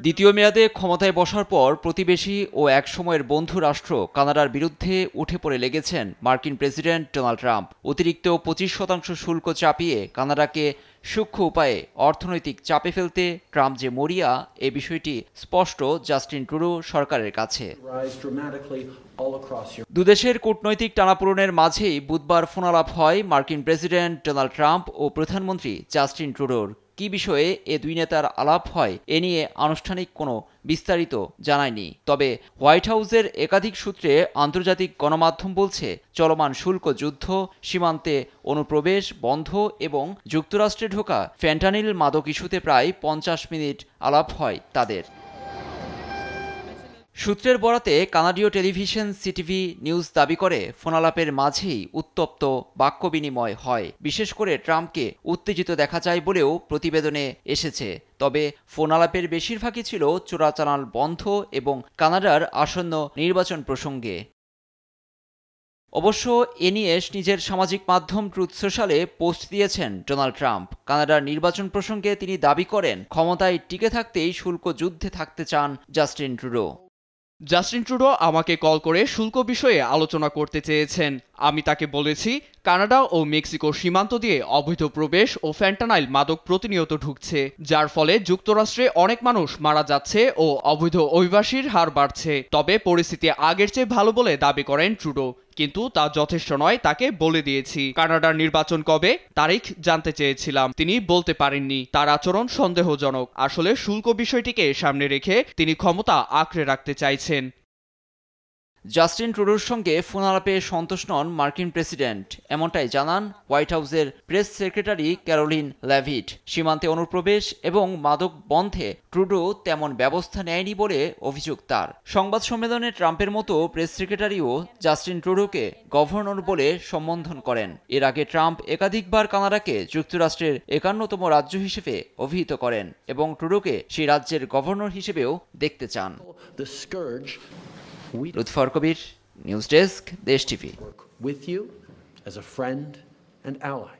দ্বিতীয় মেয়াদে ক্ষমতায় বসার পর প্রতিবেশী ও একসময়ের বন্ধু রাষ্ট্র কানাডার বিরুদ্ধে উঠে পড়ে লেগেছেন মার্কিন প্রেসিডেন্ট ডোনাল্ড ট্রাম্প। অতিরিক্ত 25% শুল্ক চাপিয়ে কানাডাকে সূক্ষ্ম উপায়ে অর্থনৈতিক চাপে ফেলতে ট্রাম্প যে মরিয়া, এ বিষয়টি স্পষ্ট জাস্টিন ট্রুডো সরকারের কাছে। দুদেশের কূটনৈতিক টানাপোড়েনের মাঝেই বুধবার ফোনালাপ হয় মার্কিন প্রেসিডেন্ট ডোনাল্ড ট্রাম্প ও প্রধানমন্ত্রী জাস্টিন ট্রুডোর। কি বিষয়ে এ দুই নেতার আলাপ হয় এ নিয়ে আনুষ্ঠানিক কোনো বিস্তারিত জানায়নি। তবে হোয়াইট হাউসের একাধিক সূত্রে আন্তর্জাতিক গণমাধ্যম বলছে, চলমান শুল্ক যুদ্ধ, সীমান্তে অনুপ্রবেশ বন্ধ এবং যুক্তরাষ্ট্রে ঢোকা ফ্যান্টানিল মাদক ইস্যুতে প্রায় 50 মিনিট আলাপ হয় তাদের। সূত্রের বরাতে কানাডীয় টেলিভিশন সিটিভি নিউজ দাবি করে ফোনালাপের মাঝেই উত্তপ্ত বাক্য বিনিময় হয়। বিশেষ করে ট্রাম্পকে উত্তেজিত দেখা যায় বলেও প্রতিবেদনে এসেছে। তবে ফোনালাপের বেশিরভাগই ছিল চোরাচালান বন্ধ এবং কানাডার আসন্ন নির্বাচন প্রসঙ্গে। অবশ্য এ নিয়ে নিজের সামাজিক মাধ্যম ট্রুথ সোশ্যালে পোস্ট দিয়েছেন ডোনাল্ড ট্রাম্প। কানাডার নির্বাচন প্রসঙ্গে তিনি দাবি করেন, ক্ষমতায় টিকে থাকতেই শুল্ক যুদ্ধে থাকতে চান জাস্টিন ট্রুডো। জাস্টিন ট্রুডো আমাকে কল করে শুল্ক বিষয়ে আলোচনা করতে চেয়েছেন। আমি তাকে বলেছি, কানাডা ও মেক্সিকোর সীমান্ত দিয়ে অবৈধ প্রবেশ ও ফ্যান্টানাইল মাদক প্রতিনিয়ত ঢুকছে, যার ফলে যুক্তরাষ্ট্রে অনেক মানুষ মারা যাচ্ছে ও অবৈধ অভিবাসীর হার বাড়ছে। তবে পরিস্থিতি আগের চেয়ে ভালো বলে দাবি করেন ট্রুডো, কিন্তু তা যথেষ্ট নয়। তাকে বলে দিয়েছি কানাডার নির্বাচন কবে, তারিখ জানতে চেয়েছিলাম, তিনি বলতে পারেননি। তার আচরণ সন্দেহজনক। আসলে শুল্ক বিষয়টিকে সামনে রেখে তিনি ক্ষমতা আঁকড়ে রাখতে চাইছেন। জাস্টিন ট্রুডোর সঙ্গে ফোনালাপে সন্তুষ্ট নন মার্কিন প্রেসিডেন্ট, এমনটাই জানান হোয়াইট হাউসের প্রেস সেক্রেটারি ক্যারোলিন লেভিট। সীমান্তে অনুপ্রবেশ এবং মাদক বন্ধে ট্রুডো তেমন ব্যবস্থা নেয়নি বলে অভিযোগ তার। সংবাদ সম্মেলনে ট্রাম্পের মতো প্রেস সেক্রেটারিও জাস্টিন ট্রুডোকে গভর্নর বলে সম্বোধন করেন। এর আগে ট্রাম্প একাধিকবার কানাডাকে যুক্তরাষ্ট্রের 51তম রাজ্য হিসেবে অভিহিত করেন এবং ট্রুডোকে সেই রাজ্যের গভর্নর হিসেবেও দেখতে চান। লুৎফর কবির, নিউজ ডেস্ক, দেশ TV. With you as a friend and ally.